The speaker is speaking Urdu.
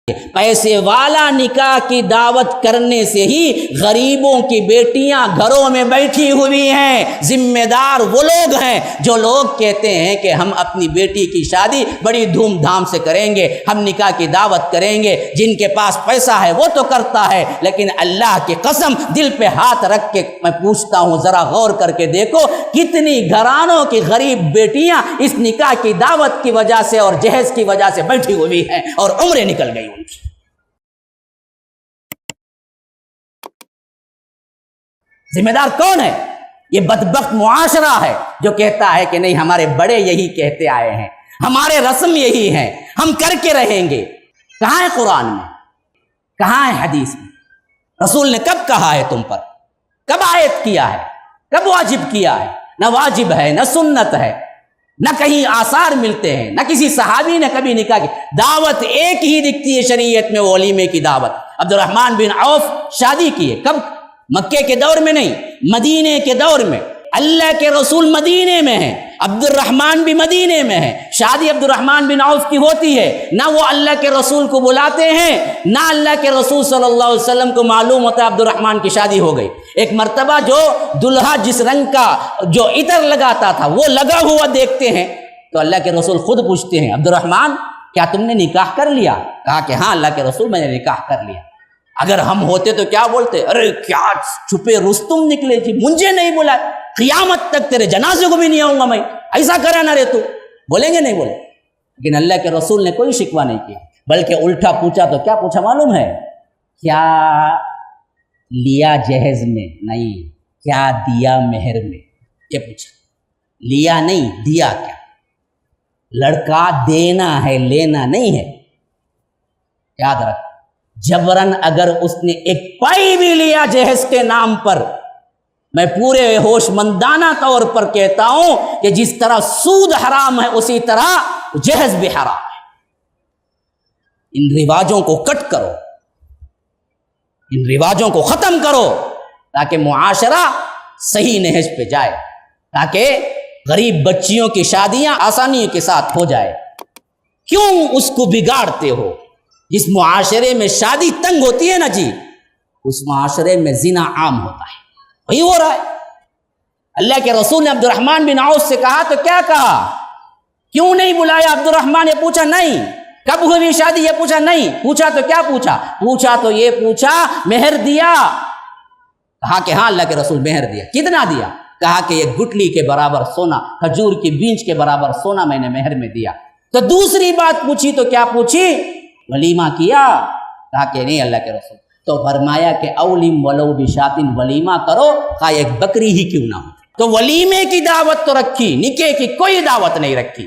پیسے والا نکاح کی دعوت کرنے سے ہی غریبوں کی بیٹیاں گھروں میں بیٹھی ہوئی ہیں۔ ذمہ دار وہ لوگ ہیں جو لوگ کہتے ہیں کہ ہم اپنی بیٹی کی شادی بڑی دھوم دھام سے کریں گے، ہم نکاح کی دعوت کریں گے۔ جن کے پاس پیسہ ہے وہ تو کرتا ہے، لیکن اللہ کی قسم دل پہ ہاتھ رکھ کے میں پوچھتا ہوں، ذرا غور کر کے دیکھو کتنی گھرانوں کی غریب بیٹیاں اس نکاح کی دعوت کی وجہ سے اور جہیز کی وجہ سے بیٹھی ہوئی ہیں اور عمریں نکل گئی ان کی۔ ذمہ دار کون ہے؟ یہ بدبخت معاشرہ ہے جو کہتا ہے کہ نہیں ہمارے بڑے یہی کہتے آئے ہیں، ہمارے رسم یہی ہیں، ہم کر کے رہیں گے۔ کہاں ہے قرآن میں؟ کہاں ہے حدیث میں؟ رسول نے کب کہا ہے تم پر؟ کب آیت کیا ہے؟ کب واجب کیا ہے؟ نہ واجب ہے، نہ سنت ہے، نہ کہیں آثار ملتے ہیں، نہ کسی صحابی نے کبھی نکاح کی دعوت ایک ہی دکھتی ہے شریعت میں، ولیمے کی دعوت۔ عبد الرحمن بن عوف شادی کیے کب؟ مکے کے دور میں نہیں، مدینے کے دور میں۔ اللہ کے رسول مدینے میں ہیں، عبد الرحمن بھی مدینے میں ہے، شادی عبد الرحمن بن عوف کی ہوتی ہے، نہ وہ اللہ کے رسول کو بلاتے ہیں، نہ اللہ کے رسول صلی اللہ علیہ وسلم کو معلوم ہوتا ہے عبد الرحمن کی شادی ہو گئی۔ ایک مرتبہ جو دلہا جس رنگ کا جو عطر لگاتا تھا وہ لگا ہوا دیکھتے ہیں تو اللہ کے رسول خود پوچھتے ہیں، عبد الرحمن کیا تم نے نکاح کر لیا؟ کہا کہ ہاں اللہ کے رسول میں نے نکاح کر لیا۔ اگر ہم ہوتے تو کیا بولتے؟ ارے کیا چھپے رستم نکلے تھی، مجھے نہیں بولا، قیامت تک تیرے جنازے کو بھی نہیں آؤں گا میں، ایسا کرا نہ رے تو، بولیں گے نہیں بولے؟ لیکن اللہ کے رسول نے کوئی شکوہ نہیں کیا، بلکہ الٹا پوچھا تو کیا پوچھا معلوم ہے؟ کیا لیا جہیز میں؟ نہیں، کیا دیا مہر میں؟ یہ پوچھا، لیا نہیں دیا کیا؟ لڑکا دینا ہے، لینا نہیں ہے۔ یاد رکھ، جبرن اگر اس نے ایک پائی بھی لیا جہیز کے نام پر، میں پورے ہوش مندانہ طور پر کہتا ہوں کہ جس طرح سود حرام ہے اسی طرح جہیز بھی حرام ہے۔ ان رواجوں کو کٹ کرو، ان رواجوں کو ختم کرو تاکہ معاشرہ صحیح نہج پہ جائے، تاکہ غریب بچیوں کی شادیاں آسانی کے ساتھ ہو جائے۔ کیوں اس کو بگاڑتے ہو؟ جس معاشرے میں شادی تنگ ہوتی ہے نا جی، اس معاشرے میں زنا عام ہوتا ہے، وہی ہو رہا ہے۔ اللہ کے رسول نے عبد الرحمن بن عوف سے کہا تو کیا کہا؟ کیوں نہیں بلایا عبد الرحمن؟ یہ پوچھا نہیں۔ کب ہوئی شادی؟ یہ پوچھا نہیں۔ پوچھا تو کیا پوچھا؟ پوچھا تو یہ پوچھا مہر دیا؟ کہا کہ ہاں اللہ کے رسول مہر دیا۔ کتنا دیا؟ کہا کہ یہ گٹلی کے برابر سونا، کھجور کی بیج کے برابر سونا میں نے مہر میں دیا۔ تو دوسری بات پوچھی تو کیا پوچھی؟ ولیمہ کیا؟ کہا کہ نہیں اللہ کے رسول۔ تو فرمایا کہ اولم ولو بشاتن، ولیمہ کرو خواہ ایک بکری ہی کیوں نہ ہو۔ تو ولیمے کی دعوت تو رکھی، نکاح کی کوئی دعوت نہیں رکھی۔